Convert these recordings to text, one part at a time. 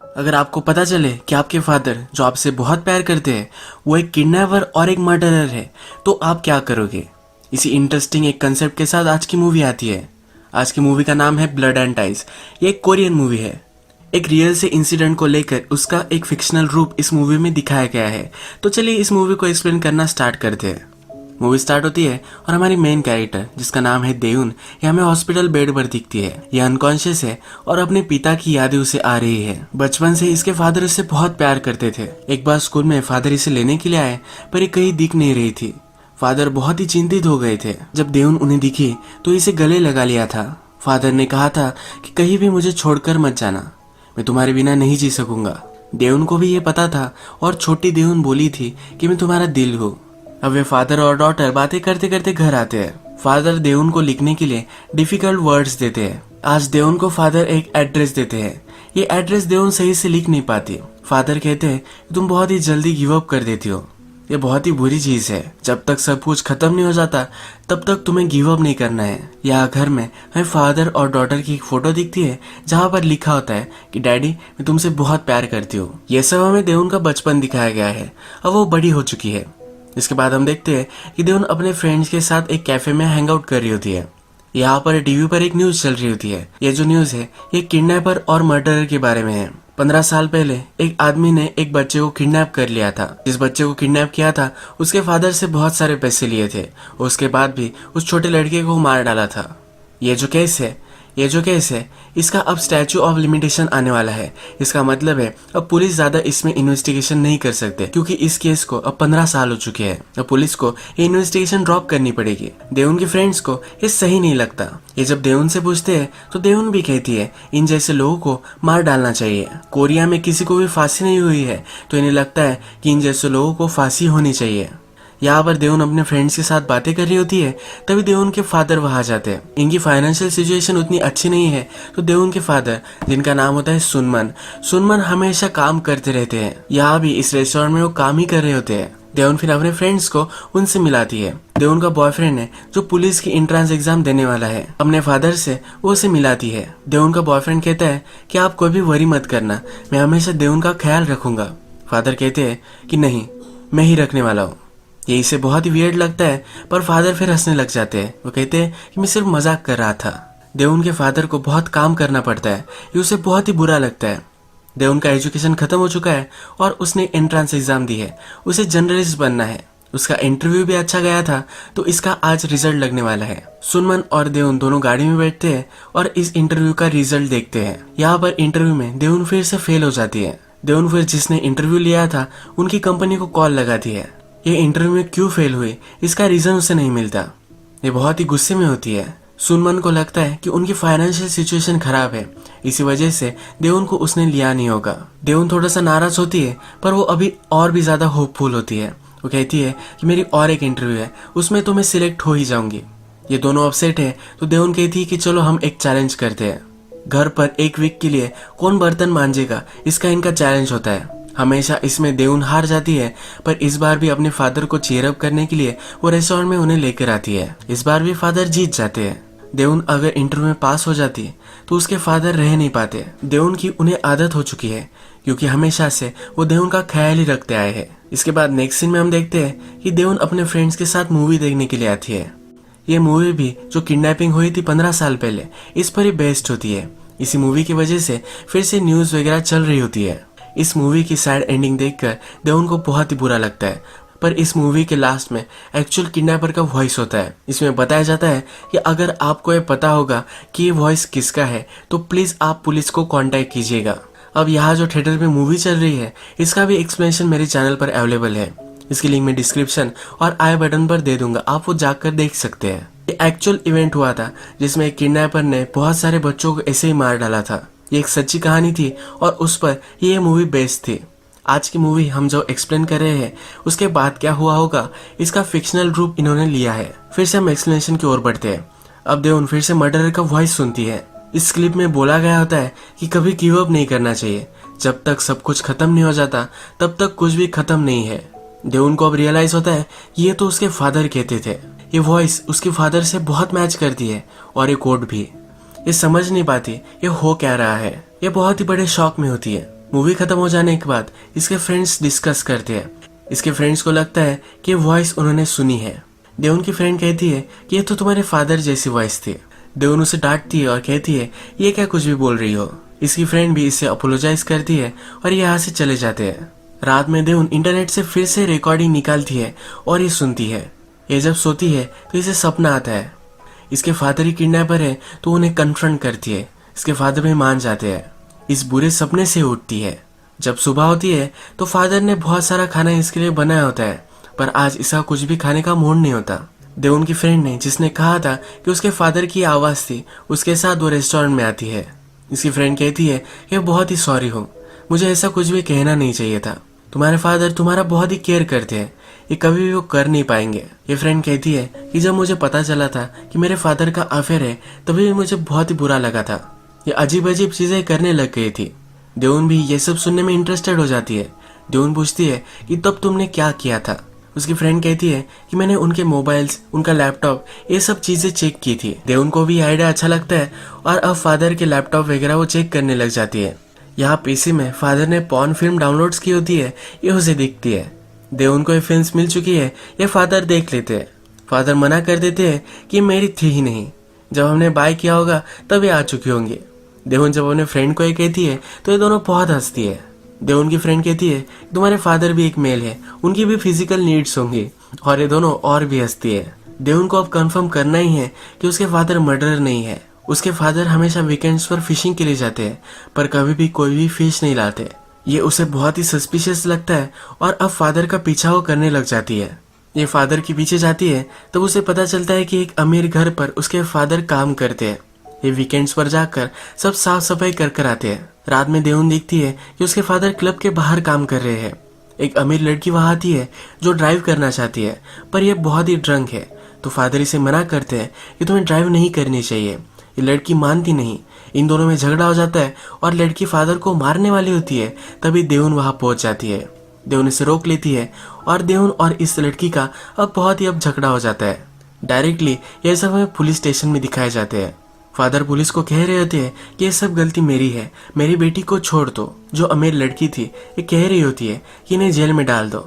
अगर आपको पता चले कि आपके फादर जो आपसे बहुत प्यार करते हैं वो एक किडनैपर और एक मर्डरर है, तो आप क्या करोगे? इसी इंटरेस्टिंग एक कंसेप्ट के साथ आज की मूवी आती है। आज की मूवी का नाम है ब्लड एंड टाइज। ये एक कोरियन मूवी है। एक रियल से इंसिडेंट को लेकर उसका एक फिक्शनल रूप इस मूवी में दिखाया गया है। तो चलिए इस मूवी को एक्सप्लेन करना स्टार्ट करते हैं। मूवी स्टार्ट होती है और हमारी मेन कैरेक्टर जिसका नाम है देउन, ये हमें हॉस्पिटल बेड पर दिखती है। ये अनकॉन्शियस है और अपने पिता की यादें उसे आ रही है। बचपन से इसके फादर इससे बहुत प्यार करते थे। एक बार स्कूल में फादर इसे लेने के लिए आए पर ये कहीं दिख नहीं रही थी। फादर बहुत ही चिंतित हो गए थे। जब देउन उन्हें दिखी तो इसे गले लगा लिया था। फादर ने कहा था कि कहीं भी मुझे छोड़कर मत जाना, मैं तुम्हारे बिना नहीं जी सकूंगा। देउन को भी ये पता था और छोटी देउन बोली थी कि मैं तुम्हारा दिल हूँ। अब वे फादर और डॉटर बातें करते करते घर आते हैं। फादर देउन को लिखने के लिए डिफिकल्ट वर्ड्स देते हैं। आज देउन को फादर एक एड्रेस देते हैं। ये एड्रेस देउन सही से लिख नहीं पाती। फादर कहते हैं कि तुम बहुत ही जल्दी गिव अप कर देती हो। ये बहुत ही बुरी चीज है। जब तक सब कुछ खत्म नहीं हो जाता तब तक तुम्हें गिव अप नहीं करना है। यहाँ घर में हमें फादर और डॉटर की एक फोटो दिखती है जहाँ पर लिखा होता है कि डैडी मैं तुमसे बहुत प्यार करती हूँ। ये सब हमें देउन का बचपन दिखाया गया है। अब वो बड़ी हो चुकी है। इसके बाद हम देखते हैं कि देउन अपने फ्रेंड्स के साथ एक कैफे में हैंग आउट कर रही होती है। यहाँ पर टीवी पर एक न्यूज चल रही होती है। ये जो न्यूज है ये किडनैपर और मर्डरर के बारे में है। 15 साल पहले एक आदमी ने एक बच्चे को किडनैप कर लिया था। जिस बच्चे को किडनैप किया था उसके फादर से बहुत सारे पैसे लिए थे। उसके बाद भी उस छोटे लड़के को मार डाला था। ये जो केस है इसका अब स्टैचू ऑफ लिमिटेशन आने वाला है। इसका मतलब है अब पुलिस ज्यादा इसमें इन्वेस्टिगेशन नहीं कर सकते क्योंकि इस केस को अब 15 साल हो चुके हैं। अब पुलिस को ये इन्वेस्टिगेशन ड्रॉप करनी पड़ेगी। देउन के फ्रेंड्स को ये सही नहीं लगता। ये जब देउन से पूछते हैं तो देउन भी कहती है इन जैसे लोगों को मार डालना चाहिए। कोरिया में किसी को भी फांसी नहीं हुई है तो इन्हें लगता है कि इन जैसे लोगों को फांसी होनी चाहिए। यहाँ पर देउन अपने फ्रेंड्स के साथ बातें कर रही होती है तभी देउन के फादर वहां जाते हैं। इनकी फाइनेंशियल सिचुएशन उतनी अच्छी नहीं है तो देउन के फादर जिनका नाम होता है सुनमन हमेशा काम करते रहते हैं। यहाँ भी इस रेस्टोरेंट में वो काम ही कर रहे होते हैं। देउन फिर अपने फ्रेंड्स को उनसे मिलाती है। देउन का बॉयफ्रेंड है जो पुलिस की एंट्रेंस एग्जाम देने वाला है। अपने फादर से वो उसे मिलाती है। देउन का बॉयफ्रेंड कहता है कि आप कोई भी वरी मत करना, मैं हमेशा देउन का ख्याल रखूंगा। फादर कहते हैं कि नहीं, मैं ही रखने वाला हूँ। ये इसे बहुत ही वियर्ड लगता है पर फादर फिर हंसने लग जाते हैं। वो कहते हैं कि मैं सिर्फ मजाक कर रहा था। देउन के फादर को बहुत काम करना पड़ता है, ये उसे बहुत ही बुरा लगता है। देउन का एजुकेशन खत्म हो चुका है और उसने एंट्रेंस एग्जाम दी है। उसे जर्नलिस्ट बनना है। उसका इंटरव्यू भी अच्छा गया था तो इसका आज रिजल्ट लगने वाला है। सुनमन और देउन दोनों गाड़ी में बैठते हैं और इस इंटरव्यू का रिजल्ट देखते हैं। यहाँ पर इंटरव्यू में देउन फिर से फेल हो जाती है। देउन फिर जिसने इंटरव्यू लिया था उनकी कंपनी को कॉल लगाती है। ये इंटरव्यू में क्यों फेल हुई इसका रीजन उसे नहीं मिलता। ये बहुत ही गुस्से में होती है। सुनमन को लगता है कि उनकी फाइनेंशियल सिचुएशन खराब है, इसी वजह से देउन को उसने लिया नहीं होगा। देउन थोड़ा सा नाराज होती है पर वो अभी और भी ज्यादा होपफुल होती है। वो कहती है कि मेरी और एक इंटरव्यू है, उसमें तो मैं सिलेक्ट हो ही जाऊंगी। ये दोनों अपसेट है तो देउन कहती है कि चलो हम एक चैलेंज करते हैं। घर पर एक वीक के लिए कौन बर्तन मांजेगा इसका इनका चैलेंज होता है। हमेशा इसमें देउन हार जाती है पर इस बार भी अपने फादर को चीयर अप करने के लिए वो रेस्टोरेंट में उन्हें लेकर आती है। इस बार भी फादर जीत जाते हैं। देउन अगर इंटरव्यू में पास हो जाती है तो उसके फादर रह नहीं पाते। देउन की उन्हें आदत हो चुकी है क्योंकि हमेशा से वो देउन का ख्याल ही रखते आए हैं। इसके बाद नेक्स्ट सीन में हम देखते हैं कि देउन अपने फ्रेंड्स के साथ मूवी देखने के लिए आती है। ये मूवी भी जो किडनैपिंग हुई थी 15 साल पहले इस पर ही बेस्ड होती है। इसी मूवी की वजह से फिर से न्यूज वगैरह चल रही होती है। इस मूवी की सैड एंडिंग देखकर देउन को बहुत ही बुरा लगता है पर इस मूवी के लास्ट में एक्चुअल किडनैपर का वॉइस होता है। इसमें बताया जाता है कि अगर आपको ये पता होगा कि ये वॉइस किसका है तो प्लीज आप पुलिस को कांटेक्ट कीजिएगा। अब यहाँ जो थिएटर में मूवी चल रही है इसका भी एक्सप्लेनेशन मेरे चैनल पर अवेलेबल है। इसकी लिंक मैं डिस्क्रिप्शन और आई बटन पर दे दूंगा, आप वो जाकर देख सकते हैं। ये एक्चुअल इवेंट हुआ था जिसमें एक किडनैपर ने बहुत सारे बच्चों को ऐसे ही मार डाला था। ये एक सच्ची कहानी थी और उस पर ये मूवी बेस्ड थी। आज की मूवी हम जो एक्सप्लेन कर रहे हैं उसके बाद क्या हुआ होगा इसका फिक्शनल रूप इन्होंने लिया है। फिर से हम एक्सप्लेनेशन की ओर बढ़ते हैं। अब देउन फिर से मर्डरर का वॉइस सुनती है। इस क्लिप में बोला गया होता है कि कभी गिव अप नहीं करना चाहिए। जब तक सब कुछ खत्म नहीं हो जाता तब तक कुछ भी खत्म नहीं है। देउन को अब रियलाइज होता है कि ये तो उसके फादर कहते थे। ये वॉइस उसके फादर से बहुत मैच करती है और ये कोड भी। ये समझ नहीं पाती ये हो क्या रहा है। ये बहुत ही बड़े शॉक में होती है। मूवी खत्म हो जाने के बाद इसके फ्रेंड्स डिस्कस करते हैं। इसके फ्रेंड्स को लगता है कि वॉइस उन्होंने सुनी है। देवन की फ्रेंड कहती है कि ये तो तुम्हारे फादर जैसी वॉइस थी। देवन उसे डांटती है और कहती है ये क्या कुछ भी बोल रही हो। इसकी फ्रेंड भी इससे अपोलोजाइज करती है और ये यहाँ से चले जाते हैं। रात में देवन इंटरनेट से फिर से रिकॉर्डिंग निकालती है और ये सुनती है। ये जब सोती है तो इसे सपना आता है। इसके फादर ही किडनैपर है तो उन्हें कन्फ्रंट करती है। इसके फादर भी मान जाते हैं। इस बुरे सपने से उठती है। जब सुबह होती है तो फादर ने बहुत सारा खाना इसके लिए बनाया होता है, पर आज इसका कुछ भी खाने का मूड नहीं होता। देवन की फ्रेंड ने जिसने कहा था कि उसके फादर की आवाज थी, उसके साथ वो रेस्टोरेंट में आती है। इसकी फ्रेंड कहती है कि बहुत ही सॉरी हो, मुझे ऐसा कुछ भी कहना नहीं चाहिए था। तुम्हारे फादर तुम्हारा बहुत ही केयर करते हैं, ये कभी भी वो कर नहीं पाएंगे। ये फ्रेंड कहती है कि जब मुझे पता चला था कि मेरे फादर का अफेयर है तभी भी मुझे बहुत ही बुरा लगा था। ये अजीब अजीब चीजें करने लग गई थी। देवन भी ये सब सुनने में इंटरेस्टेड हो जाती है। देवन पूछती है कि तब तुमने क्या किया था। उसकी फ्रेंड कहती है कि मैंने उनके मोबाइल्स, उनका लैपटॉप, ये सब चीजें चेक की थी। देवन को भी आइडिया अच्छा लगता है और अब फादर के लैपटॉप वगैरह वो चेक करने लग जाती है। यहाँ पीसी में फादर ने पॉर्न फिल्म डाउनलोड्स की होती है, ये उसे दिखती है। देवन को ये फिल्म मिल चुकी है, ये फादर देख लेते हैं। फादर मना कर देते हैं कि मेरी थी ही नहीं, जब हमने बाय किया होगा तब ये आ चुकी होंगी। देवन जब अपने फ्रेंड को ये कहती है तो ये दोनों बहुत हंसती है। देवन की फ्रेंड कहती है तुम्हारे फादर भी एक मेल है, उनकी भी फिजिकल नीड्स होंगी, और ये दोनों और भी हंसती है। देवन को अब कंफर्म करना ही है कि उसके फादर मर्डरर नहीं है। उसके फादर हमेशा वीकेंड्स पर फिशिंग के लिए जाते हैं, पर कभी भी कोई भी फिश नहीं लाते। ये उसे बहुत ही सस्पिशियस लगता है और अब फादर का पीछा वो करने लग जाती है। ये फादर के पीछे जाती है तब उसे पता चलता है कि एक अमीर घर पर उसके फादर काम करते हैं। ये वीकेंड्स पर जाकर सब साफ सफाई कर आते हैं। रात में देवन देखती है कि उसके फादर क्लब के बाहर काम कर रहे हैं। एक अमीर लड़की वहां आती है जो ड्राइव करना चाहती है, पर यह बहुत ही ड्रंक है, तो फादर इसे मना करते हैं कि तुम्हें ड्राइव नहीं करनी चाहिए। ये लड़की मानती नहीं। इन दोनों में झगड़ा हो जाता है और लड़की फादर को मारने वाली होती है, तभी देवन वहां पहुंच जाती है। देवन इसे रोक लेती है और देवन और इस लड़की का अब बहुत ही झगड़ा हो जाता है। डायरेक्टली यह सब हमें पुलिस स्टेशन में दिखाए जाते हैं। फादर पुलिस को कह रहे होते हैं कि ये सब गलती मेरी है, मेरी बेटी को छोड़ दो। जो अमीर लड़की थी ये कह रही होती है कि इन्हें जेल में डाल दो,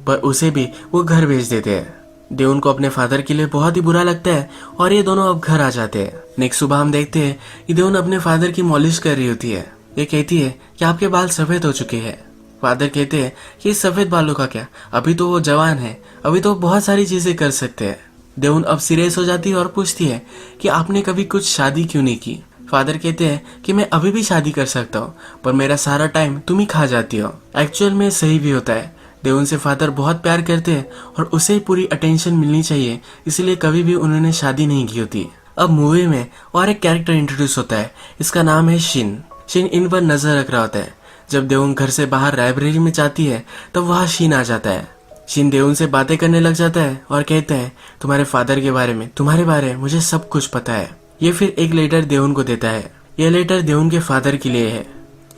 पर उसे भी वो घर भेज देते हैं। देवन को अपने फादर के लिए बहुत ही बुरा लगता है और ये दोनों अब घर आ जाते हैं। नेक्स्ट सुबह हम देखते हैं कि देवन अपने फादर की मॉलिश कर रही होती है। ये कहती है कि आपके बाल सफेद हो चुके हैं। फादर कहते हैं कि इस सफेद बालों का क्या, अभी तो वो जवान है, अभी तो बहुत सारी चीजें कर सकते हैं। देवन अब सीरियस हो जाती है और पूछती है कि आपने कभी कुछ शादी क्यों नहीं की। फादर कहते हैं कि मैं अभी भी शादी कर सकता हूँ, पर मेरा सारा टाइम तुम ही खा जाती हो। एक्चुअल में सही भी होता है। देवन से फादर बहुत प्यार करते हैं और उसे ही पूरी अटेंशन मिलनी चाहिए, इसलिए कभी भी उन्होंने शादी नहीं की होती। अब मूवी में और एक कैरेक्टर इंट्रोड्यूस होता है, इसका नाम है शिन। शिन इन पर नजर रख रहा होता है। जब देवन घर से बाहर लाइब्रेरी में जाती है तब वहाँ शिन आ जाता है। शिन देवन से बातें करने लग जाता है और कहता है तुम्हारे फादर के बारे में, तुम्हारे बारे में मुझे सब कुछ पता है। ये फिर एक लेटर देवन को देता है। यह लेटर देवन के फादर के लिए है।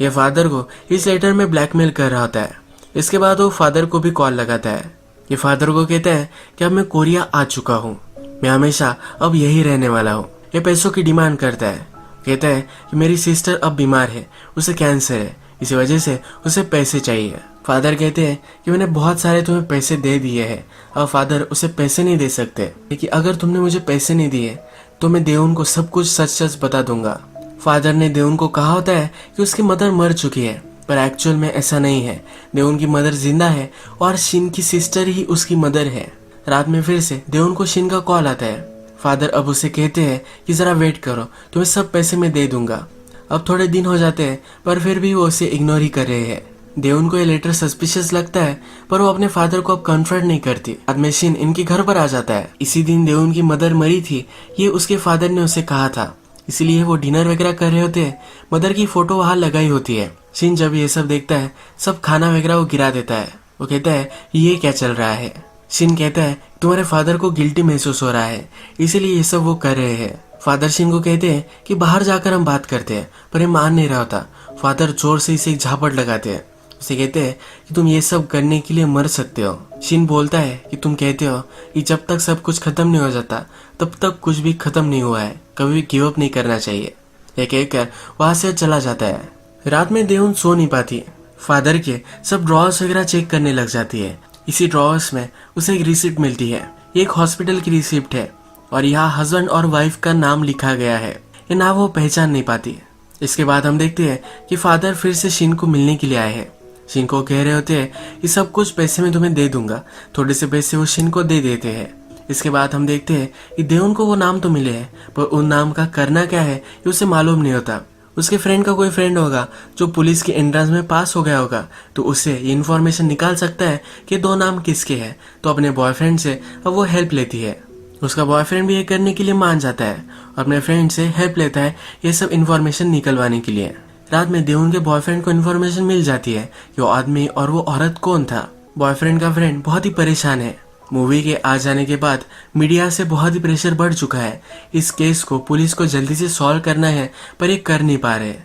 यह फादर को इस लेटर में ब्लैकमेल कर रहा होता है। इसके बाद वो फादर को भी कॉल लगाता है। ये फादर को कहता है कि अब मैं कोरिया आ चुका हूँ, मैं हमेशा अब यही रहने वाला हूँ। ये पैसों की डिमांड करता है। कहता है कि मेरी सिस्टर अब बीमार है, उसे कैंसर है, इसी वजह से उसे पैसे चाहिए। फादर कहते हैं कि मैंने बहुत सारे तुम्हें पैसे दे दिए हैं, अब फादर उसे पैसे नहीं दे सकते, लेकिन अगर तुमने मुझे पैसे नहीं दिए तो मैं देवन को सब कुछ सच सच बता दूंगा। फादर ने देवन को कहा होता है कि उसकी मदर मर चुकी है, पर एक्चुअल में ऐसा नहीं है। देवन की मदर जिंदा है और शिन की सिस्टर ही उसकी मदर है। रात में फिर से देवन को शिन का कॉल आता है। फादर अब उसे कहते हैं कि जरा वेट करो, तुम्हें सब पैसे मैं दे दूंगा। अब थोड़े दिन हो जाते हैं पर फिर भी वो उसे इग्नोर ही कर रहे हैं। देवन को ये लेटर सस्पिशियस लगता है, पर वो अपने फादर को अब कन्फर्ट नहीं करती। बाद में शिन इनके घर पर आ जाता है। इसी दिन देवन की मदर मरी थी, ये उसके फादर ने उसे कहा था, इसलिए वो डिनर वगैरह कर रहे होते हैं। मदर की फोटो वहां लगाई होती है। शिन जब ये सब देखता है, सब खाना वगैरह वो गिरा देता है। वो कहता है ये क्या चल रहा है। शिन कहता है तुम्हारे फादर को गिल्टी महसूस हो रहा है, इसीलिए ये सब वो कर रहे हैं। फादर शिन को कहते हैं कि बाहर जाकर हम बात करते हैं, पर ये मान नहीं रहा होता। फादर जोर से इसे एक झापट लगाते हैं। उसे कहते हैं कि तुम ये सब करने के लिए मर सकते हो। शिन बोलता है कि तुम कहते हो कि जब तक सब कुछ खत्म नहीं हो जाता तब तक कुछ भी खत्म नहीं हुआ है, कभी भी गिव अप नहीं करना चाहिए। यह कहकर वहां से चला जाता है। रात में देवन सो नहीं पाती। फादर के सब ड्रॉर्स वगैरह चेक करने लग जाती है। इसी ड्रॉर्स में उसे एक रिसिप्ट मिलती है। ये एक हॉस्पिटल की रिसिप्ट है और यहाँ हस्बैंड और वाइफ का नाम लिखा गया है। ये नाम वो पहचान नहीं पाती। इसके बाद हम देखते हैं कि फादर फिर से शिन को मिलने के लिए आए हैं। शिन को कह रहे होते हैं कि सब कुछ पैसे में तुम्हें दे दूंगा। थोड़े से पैसे वो शिन को दे देते हैं। इसके बाद हम देखते हैं कि देवुन को वो नाम तो मिले हैं, पर उन नाम का करना क्या है ये उसे मालूम नहीं होता। उसके फ्रेंड का कोई फ्रेंड होगा जो पुलिस की एंट्रेंस में पास हो गया होगा, तो उससे ये इन्फॉर्मेशन निकाल सकता है कि 2 नाम किसके हैं। तो अपने बॉयफ्रेंड से अब वो हेल्प लेती है। उसका बॉयफ्रेंड भी ये करने के लिए मान जाता है और अपने फ्रेंड से हेल्प लेता है ये सब इन्फॉर्मेशन निकलवाने के लिए। रात में देवुन के बॉयफ्रेंड को इन्फॉर्मेशन मिल जाती है कि वो आदमी और वो औरत कौन था। बॉयफ्रेंड का फ्रेंड बहुत ही परेशान है। मूवी के आ जाने के बाद मीडिया से बहुत ही प्रेशर बढ़ चुका है। इस केस को पुलिस को जल्दी से सॉल्व करना है, पर ये कर नहीं पा रहे।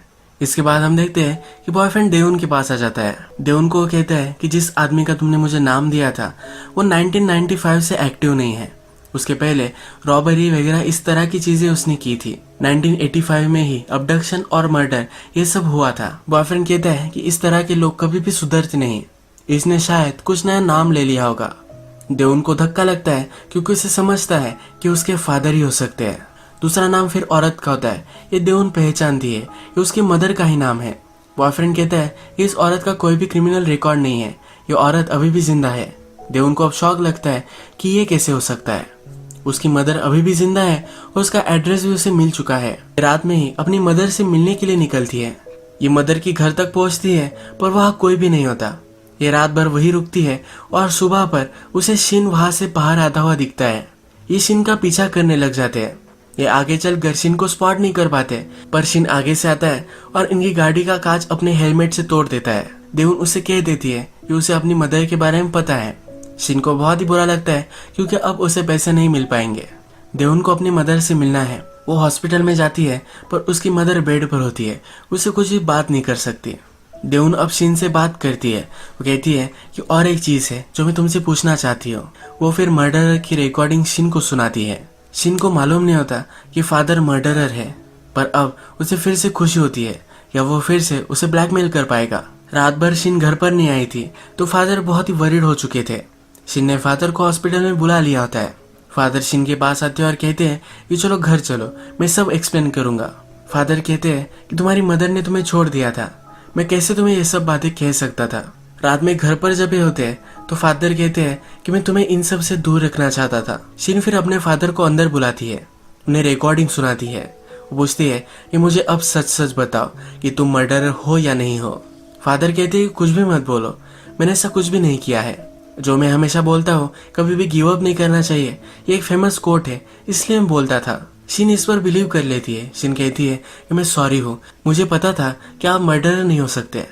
इसके बाद हम देखते हैं कि बॉयफ्रेंड देवुन के पास आ जाता है। देवुन को कहता है कि जिस आदमी का तुमने मुझे नाम दिया था वो 1995 से एक्टिव नहीं है। उसके पहले रॉबरी वगैरह इस तरह की चीजें उसने की थी। 1985 में ही अबडक्शन और मर्डर ये सब हुआ था। बॉयफ्रेंड कहता है कि इस तरह के लोग कभी भी सुधरते नहीं, इसने शायद कुछ नया नाम ले लिया होगा। देवुन को धक्का लगता है क्योंकि उसे समझता है कि उसके फादर ही हो सकते हैं। दूसरा नाम फिर औरत का होता है। ये देवुन पहचानती है, ये उसकी मदर का ही नाम है। बॉयफ्रेंड कहता है कि इस औरत का कोई भी क्रिमिनल रिकॉर्ड नहीं है, ये औरत अभी भी जिंदा है। देवुन को अब शौक लगता है कि ये कैसे हो सकता है। उसकी मदर अभी भी जिंदा है और उसका एड्रेस भी उसे मिल चुका है। रात में ही अपनी मदर से मिलने के लिए निकलती है। ये मदर की घर तक पहुंचती है, पर वहाँ कोई भी नहीं होता। ये रात भर वही रुकती है और सुबह पर उसे शिन वहां से बाहर आता हुआ दिखता है। ये शिन का पीछा करने लग जाते हैं। ये आगे चलकर शिन को स्पॉट नहीं कर पाते, पर शिन आगे से आता है और इनकी गाड़ी का कांच अपने हेलमेट से तोड़ देता है। देवुन उसे कह देती है कि उसे अपनी मदर के बारे में पता है। शिन को बहुत ही बुरा लगता है क्योंकि अब उसे पैसे नहीं मिल पाएंगे। देवुन को अपनी मदर से मिलना है। वो हॉस्पिटल में जाती है, पर उसकी मदर बेड पर होती है, उसे कुछ भी बात नहीं कर सकती। देवुन अब शिन से बात करती है। वो कहती है कि और एक चीज है जो मैं तुमसे पूछना चाहती हूँ। वो फिर मर्डरर की रिकॉर्डिंग शिन को सुनाती है। शिन को मालूम नहीं होता कि फादर मर्डरर है, पर अब उसे फिर से खुशी होती है या वो फिर से उसे ब्लैकमेल कर पाएगा। रात भर शिन घर पर नहीं आई थी, तो फादर बहुत ही वरीड हो चुके थे। शिन ने फादर को हॉस्पिटल में बुला लिया होता है। फादर शिन के पास आते हैं और कहते हैं कि चलो घर चलो, मैं सब एक्सप्लेन करूंगा। फादर कहते हैं कि तुम्हारी मदर ने तुम्हें छोड़ दिया था, मैं कैसे तुम्हें ये सब बातें कह सकता था। रात में घर पर जब ये होते हैं तो फादर कहते हैं कि मैं तुम्हें इन सब से दूर रखना चाहता था। शिन फिर अपने फादर को अंदर बुलाती है, उन्हें रिकॉर्डिंग सुनाती है। वो पूछती है कि मुझे अब सच सच बताओ कि तुम मर्डरर हो या नहीं हो। फादर कहते हैं कि कुछ भी मत बोलो, मैंने ऐसा कुछ भी नहीं किया है। जो मैं हमेशा बोलता हूँ, कभी भी गिव अप नहीं करना चाहिए, ये एक फेमस कोट है, इसलिए मैं बोलता था। शिन इस पर बिलीव कर लेती है। शिन कहती है कि मैं सॉरी हूँ, मुझे पता था कि आप मर्डरर नहीं हो सकते।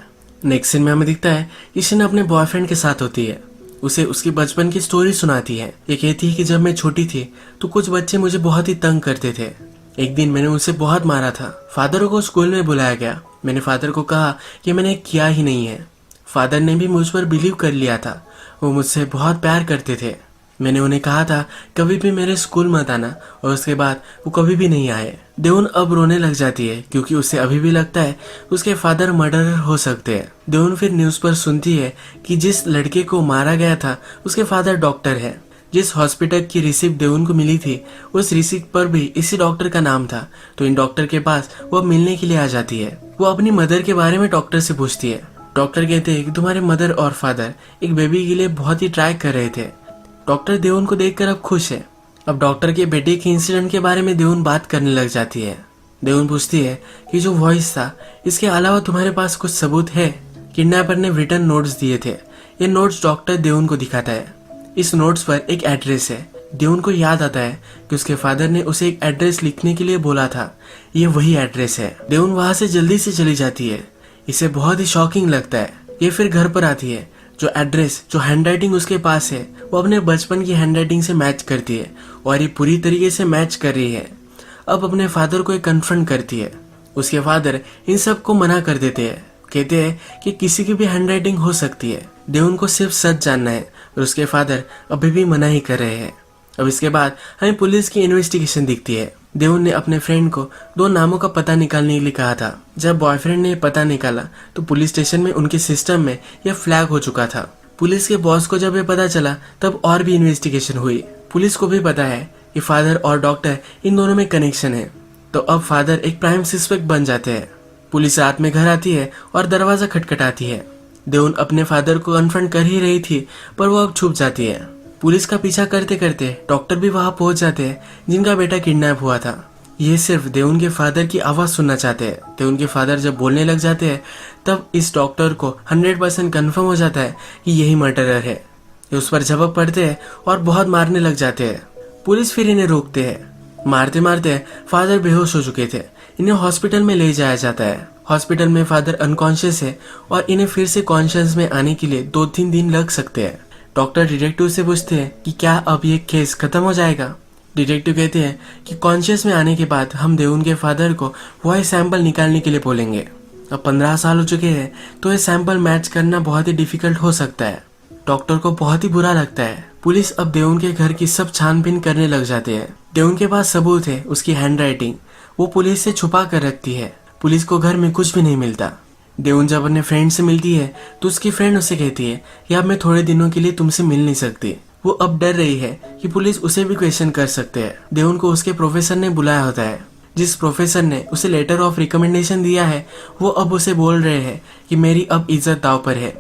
नेक्स्ट सीन में हमें दिखता है कि शिन अपने बॉयफ्रेंड के साथ होती है। उसे उसकी बचपन की स्टोरी सुनाती है। ये कहती है कि जब मैं छोटी थी तो कुछ बच्चे मुझे बहुत ही तंग करते थे। एक दिन मैंने उसे बहुत मारा था। फादर को स्कूल में बुलाया गया। मैंने फादर को कहा कि मैंने किया ही नहीं है। फादर ने भी मुझ पर बिलीव कर लिया था। वो मुझसे बहुत प्यार करते थे। मैंने उन्हें कहा था कभी भी मेरे स्कूल मत आना, और उसके बाद वो कभी भी नहीं आए। देवुन अब रोने लग जाती है क्योंकि उसे अभी भी लगता है उसके फादर मर्डरर हो सकते हैं। देवुन फिर न्यूज पर सुनती है कि जिस लड़के को मारा गया था उसके फादर डॉक्टर है। जिस हॉस्पिटल की रिसिप्ट देवुन को मिली थी उस रिसिप्ट पर भी इसी डॉक्टर का नाम था। तो इन डॉक्टर के पास वो मिलने के लिए आ जाती है। वो अपनी मदर के बारे में डॉक्टर से पूछती है। डॉक्टर कहते हैं कि तुम्हारे मदर और फादर एक बेबी के लिए बहुत ही ट्राई कर रहे थे। डॉक्टर देवुन को देखकर अब खुश है। अब डॉक्टर के बेटे के इंसिडेंट के बारे में देवुन बात करने लग जाती है। देवुन पूछती है कि जो वॉइस था, इसके अलावा तुम्हारे पास कुछ सबूत है? किडनैपर ने रिटर्न नोट्स दिए थे। ये नोट्स डॉक्टर देवुन को दिखाता है। इस नोट्स पर एक एड्रेस है। देवुन को याद आता है कि उसके फादर ने उसे एक एड्रेस लिखने के लिए बोला था। ये वही एड्रेस है। देवुन वहां से जल्दी से चली जाती है। इसे बहुत ही शॉकिंग लगता है। ये फिर घर पर आती है। जो एड्रेस, जो हैंडराइटिंग उसके पास है, वो अपने बचपन की हैंडराइटिंग से मैच करती है और ये पूरी तरीके से मैच कर रही है। अब अपने फादर को कन्फ्रंट करती है। उसके फादर इन सब को मना कर देते हैं। कहते हैं कि किसी की भी हैंडराइटिंग हो सकती है, देवुन को सिर्फ सच जानना है, और उसके फादर अभी भी मना ही कर रहे हैं। अब इसके बाद हमें पुलिस की इन्वेस्टिगेशन दिखती है। देवन ने अपने फ्रेंड को 2 नामों का पता निकालने के लिए कहा था। जब बॉयफ्रेंड ने ये पता निकाला तो पुलिस स्टेशन में उनके सिस्टम में यह फ्लैग हो चुका था। पुलिस के बॉस को जब ये पता चला तब और भी इन्वेस्टिगेशन हुई। पुलिस को भी पता है कि फादर और डॉक्टर इन दोनों में कनेक्शन है, तो अब फादर एक प्राइम सस्पेक्ट बन जाते हैं। पुलिस रात में घर आती है और दरवाजा खटखटाती है। देवन अपने फादर को कन्फ्रंट कर ही रही थी पर वो अब छुप जाती है। पुलिस का पीछा करते करते डॉक्टर भी वहां पहुंच जाते हैं जिनका बेटा किडनैप हुआ था। ये सिर्फ देवन के फादर की आवाज सुनना चाहते हैं। देवन के फादर जब बोलने लग जाते हैं तब इस डॉक्टर को 100% कन्फर्म हो जाता है कि यही मर्डरर है। ये उस पर झपक पड़ते हैं और बहुत मारने लग जाते हैं। पुलिस फिर इन्हें रोकते हैं। मारते मारते फादर बेहोश हो चुके थे। इन्हें हॉस्पिटल में ले जाया जाता है। हॉस्पिटल में फादर अनकॉन्शियस है और इन्हें फिर से कॉन्शियस में आने के लिए 2-3 दिन लग सकते हैं। डॉक्टर डिटेक्टिव से पूछते हैं कि क्या अब ये केस खत्म हो जाएगा। डिटेक्टिव कहते हैं कि कॉन्शियस में आने के बाद हम देवन के फादर को वॉइस सैंपल निकालने के लिए बोलेंगे। अब 15 साल हो चुके हैं तो ये सैंपल मैच करना बहुत ही डिफिकल्ट हो सकता है। डॉक्टर को बहुत ही बुरा लगता है। पुलिस अब देवन के घर की सब छानबीन करने लग जाते हैं। देवन के पास सबूत है, उसकी हैंडराइटिंग वो पुलिस से छुपा कर रखती है। पुलिस को घर में कुछ भी नहीं मिलता। देवन जब अपने फ्रेंड से मिलती है तो उसकी फ्रेंड उसे कहती है कि अब मैं थोड़े दिनों के लिए तुमसे मिल नहीं सकती। वो अब डर रही है कि पुलिस उसे भी क्वेश्चन कर सकते हैं। देवन को उसके प्रोफेसर ने बुलाया होता है। जिस प्रोफेसर ने उसे लेटर ऑफ रिकमेंडेशन दिया है वो अब उसे बोल रहे हैं कि मेरी अब इज्जत दांव पर है।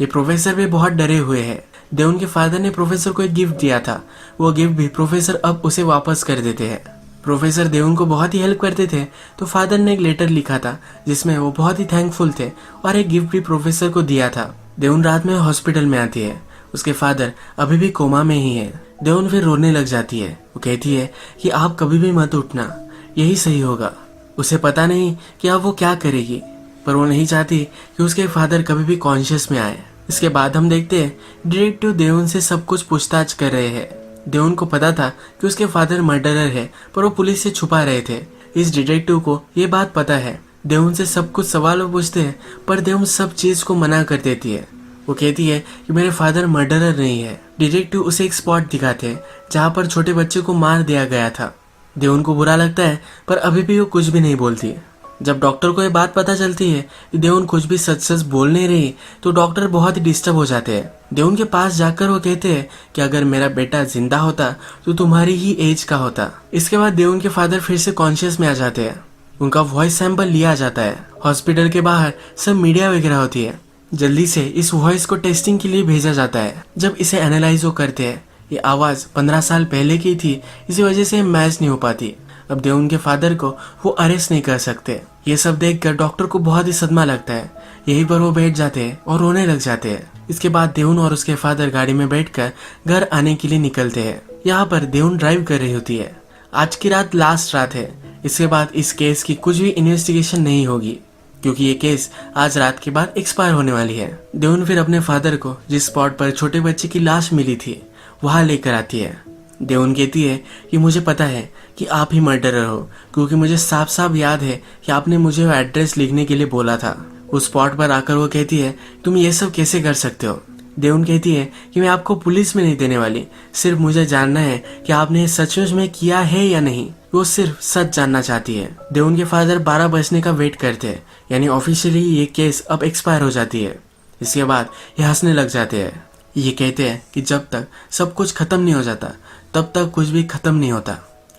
ये प्रोफेसर भी बहुत डरे हुए हैं। देवन के फादर ने प्रोफेसर को एक गिफ्ट दिया था, वो गिफ्ट भी प्रोफेसर अब उसे वापस कर देते हैं। प्रोफेसर देवन को बहुत ही हेल्प करते थे तो फादर ने एक लेटर लिखा था जिसमें वो बहुत ही थैंकफुल थे और एक गिफ्ट भी प्रोफेसर को दिया था। देवन रात में हॉस्पिटल में आती है। उसके फादर अभी भी कोमा में ही है। देवन फिर रोने लग जाती है। वो कहती है कि आप कभी भी मत उठना, यही सही होगा। उसे पता नहीं कि अब वो क्या करेगी, पर वो नहीं चाहती कि उसके फादर कभी भी कॉन्शियस में आए। इसके बाद हम देखते हैं डिटेक्टिव देवन से सब कुछ पूछताछ कर रहे हैं। देवन को पता था कि उसके फादर मर्डरर है पर वो पुलिस से छुपा रहे थे। इस डिटेक्टिव को ये बात पता है। देवन से सब कुछ सवाल पूछते हैं पर देवन सब चीज को मना कर देती है। वो कहती है कि मेरे फादर मर्डरर नहीं है। डिटेक्टिव उसे एक स्पॉट दिखाते हैं जहाँ पर छोटे बच्चे को मार दिया गया था। देवन को बुरा लगता है पर अभी भी वो कुछ भी नहीं बोलती। जब डॉक्टर को ये बात पता चलती है कि देवन कुछ भी सच सच बोल नहीं रही तो डॉक्टर बहुत ही डिस्टर्ब हो जाते हैं। देवन के पास जाकर वो कहते हैं कि अगर मेरा बेटा जिंदा होता तो तुम्हारी ही एज का होता। इसके बाद देवन के फादर फिर से कॉन्शियस में आ जाते हैं। उनका वॉइस सैंपल लिया जाता है। हॉस्पिटल के बाहर सब मीडिया वगैरह होती है। जल्दी से इस वॉइस को टेस्टिंग के लिए भेजा जाता है। जब इसे एनालाइज वो करते हैं, ये आवाज 15 साल पहले की थी, इसी वजह से मैच नहीं हो पाती। अब देवन के फादर को वो अरेस्ट नहीं कर सकते। ये सब देखकर डॉक्टर को बहुत ही सदमा लगता है। यहीं पर वो बैठ जाते हैं और रोने लग जाते हैं। इसके बाद देवन और उसके फादर गाड़ी में बैठकर घर आने के लिए निकलते हैं। यहाँ पर देवन ड्राइव कर रही होती है। आज की रात लास्ट रात है। इसके बाद इस केस की कुछ भी इन्वेस्टिगेशन नहीं होगी क्योंकि ये केस आज रात के बाद एक्सपायर होने वाली है। देवन फिर अपने फादर को जिस स्पॉट पर छोटे बच्चे की लाश मिली थी वहां लेकर आती है। देवन कहती है कि मुझे पता है कि आप ही मर्डरर हो क्योंकि मुझे साफ साफ याद है कि आपने मुझे वो एड्रेस लिखने के लिए बोला था। उस स्पॉट पर आकर वो कहती है तुम ये सब कैसे कर सकते हो। देवन कहती है कि मैं आपको पुलिस में नहीं देने वाली, सिर्फ मुझे जानना है कि आपने सचमुच में किया है या नहीं। वो सिर्फ सच जानना चाहती है। देवन के फादर 12 बजने का वेट करते हैं, यानी ऑफिशियली ये केस अब एक्सपायर हो जाती है। इसके बाद ये हंसने लग जाते हैं। ये कहते हैं कि जब तक सब कुछ खत्म नहीं हो जाता तब तक कुछ भी खत्म नहीं होता।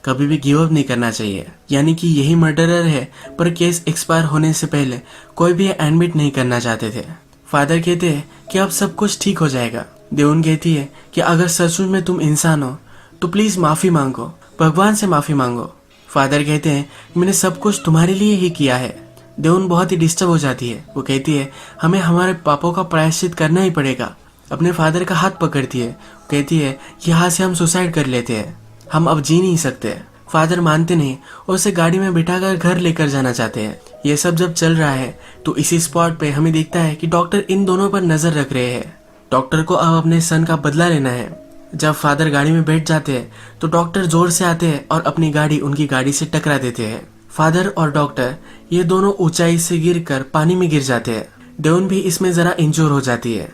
कभी भी गिव अप नहीं करना चाहिए। यानी कि यही मर्डरर है पर केस एक्सपायर होने से पहले कोई भी एडमिट नहीं करना चाहते थे। फादर कहते हैं कि अब सब कुछ ठीक हो जाएगा। देवन कहती है कि अगर सचमुच में तुम इंसान हो तो प्लीज माफी मांगो, भगवान से माफी मांगो। फादर कहते हैं मैंने सब कुछ तुम्हारे लिए ही किया है। देवन बहुत ही डिस्टर्ब हो जाती है। वो कहती है हमें हमारे पापों का प्रायश्चित करना ही पड़ेगा। अपने फादर का हाथ पकड़ती है। कहती है यहाँ से हम सुसाइड कर लेते हैं, हम अब जी नहीं सकते। फादर मानते नहीं और उसे गाड़ी में बिठाकर घर लेकर जाना चाहते हैं। ये सब जब चल रहा है तो इसी स्पॉट पे हमें दिखता है कि डॉक्टर इन दोनों पर नजर रख रहे हैं। डॉक्टर को अब अपने सन का बदला लेना है। जब फादर गाड़ी में बैठ जाते हैं तो डॉक्टर जोर से आते हैं और अपनी गाड़ी उनकी गाड़ी से टकरा देते हैं। फादर और डॉक्टर ये दोनों ऊंचाई से गिरकर पानी में गिर जाते हैं। देवन भी इसमें जरा इंजोर हो जाती है।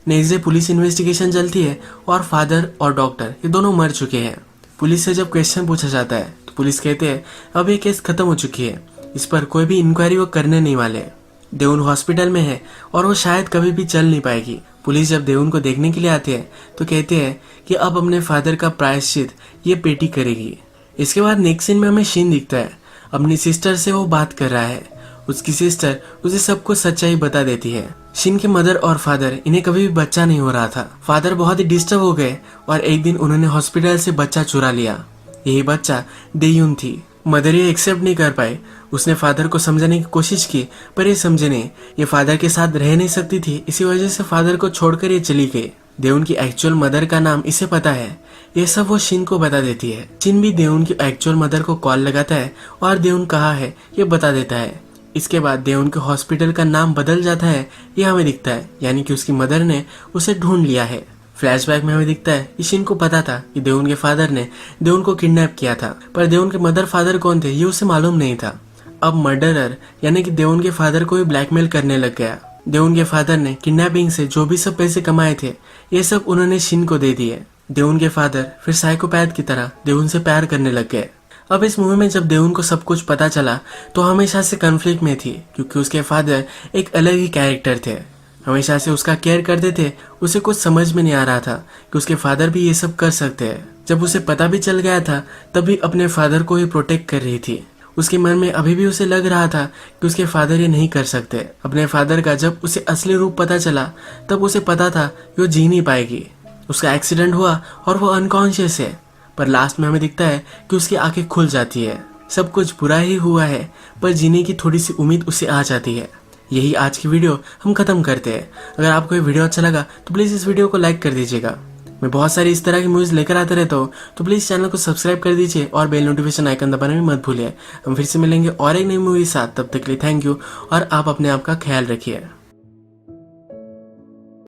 नेक्स्ट डे पुलिस इन्वेस्टिगेशन चलती है और फादर और डॉक्टर ये दोनों मर चुके हैं। पुलिस से जब क्वेश्चन पूछा जाता है तो पुलिस कहते हैं अब ये केस खत्म हो चुकी है, इस पर कोई भी इंक्वायरी वो करने नहीं वाले। देउन हॉस्पिटल में है और वो शायद कभी भी चल नहीं पाएगी। पुलिस जब देउन को देखने के लिए आते हैं तो कहते हैं कि अब अपने फादर का प्रायश्चित ये बेटी करेगी। इसके बाद नेक्स्ट सीन में हमें शिन दिखता है, अपनी सिस्टर से वो बात कर रहा है। उसकी सिस्टर उसे सब कुछ सच्चाई बता देती है। शिन के मदर और फादर इन्हें कभी भी बच्चा नहीं हो रहा था। फादर बहुत ही डिस्टर्ब हो गए और एक दिन उन्होंने हॉस्पिटल से बच्चा चुरा लिया। यही बच्चा देयुन थी। मदर ये एक्सेप्ट नहीं कर पाई। उसने फादर को समझाने की कोशिश की पर ये समझे नहीं। ये फादर के साथ रह नहीं सकती थी, इसी वजह से फादर को छोड़कर ये चली गई। देउन की एक्चुअल मदर का नाम इसे पता है। ये सब वो शिन को बता देती है। शिन भी देउन की एक्चुअल मदर को कॉल लगाता है और देउन कहाँ है ये बता देता है। इसके बाद देउन के हॉस्पिटल का नाम बदल जाता है, ये हमें दिखता है, यानी कि उसकी मदर ने उसे ढूंढ लिया है। फ्लैशबैक में हमें दिखता है कि शिन को पता था कि देउन के फादर ने देउन को किडनैप किया था, पर देउन के मदर फादर कौन थे ये उसे मालूम नहीं था। अब मर्डरर यानी कि देउन के फादर को भी ब्लैकमेल करने लग गया। देउन के फादर ने किडनैपिंग से जो भी सब पैसे कमाए थे ये सब उन्होंने शिन को दे दिए। देउन के फादर फिर साइकोपैथ की तरह देउन से प्यार करने लग गए। अब इस मूवी में जब देउन को सब कुछ पता चला तो हमेशा से कन्फ्लिक्ट में थी, क्योंकि उसके फादर एक अलग ही कैरेक्टर थे। हमेशा से उसका केयर करते थे। उसे कुछ समझ में नहीं आ रहा था कि उसके फादर भी ये सब कर सकते हैं। जब उसे पता भी चल गया था तब भी अपने फादर को ही प्रोटेक्ट कर रही थी। उसके मन में अभी भी उसे लग रहा था कि उसके फादर ये नहीं कर सकते। अपने फादर का जब उसे असली रूप पता चला तब उसे पता था कि वो जी नहीं पाएगी। उसका एक्सीडेंट हुआ और वो अनकॉन्शियस है, पर लास्ट में हमें दिखता है कि उसकी आंखें खुल जाती है। सब कुछ बुरा ही हुआ है पर जीने की थोड़ी सी उम्मीद उसे आ जाती है। यही आज की वीडियो हम खत्म करते हैं। अगर आपको ये वीडियो अच्छा लगा तो प्लीज़ इस वीडियो को लाइक कर दीजिएगा। मैं बहुत सारी इस तरह की मूवीज लेकर आता रहता हूँ, तो प्लीज़ चैनल को सब्सक्राइब कर दीजिए और बेल नोटिफिकेशन आइकन दबाना भी मत भूलिए। हम फिर से मिलेंगे और एक नई मूवी के साथ। तब तक के लिए थैंक यू और आप अपने आप का ख्याल रखिए।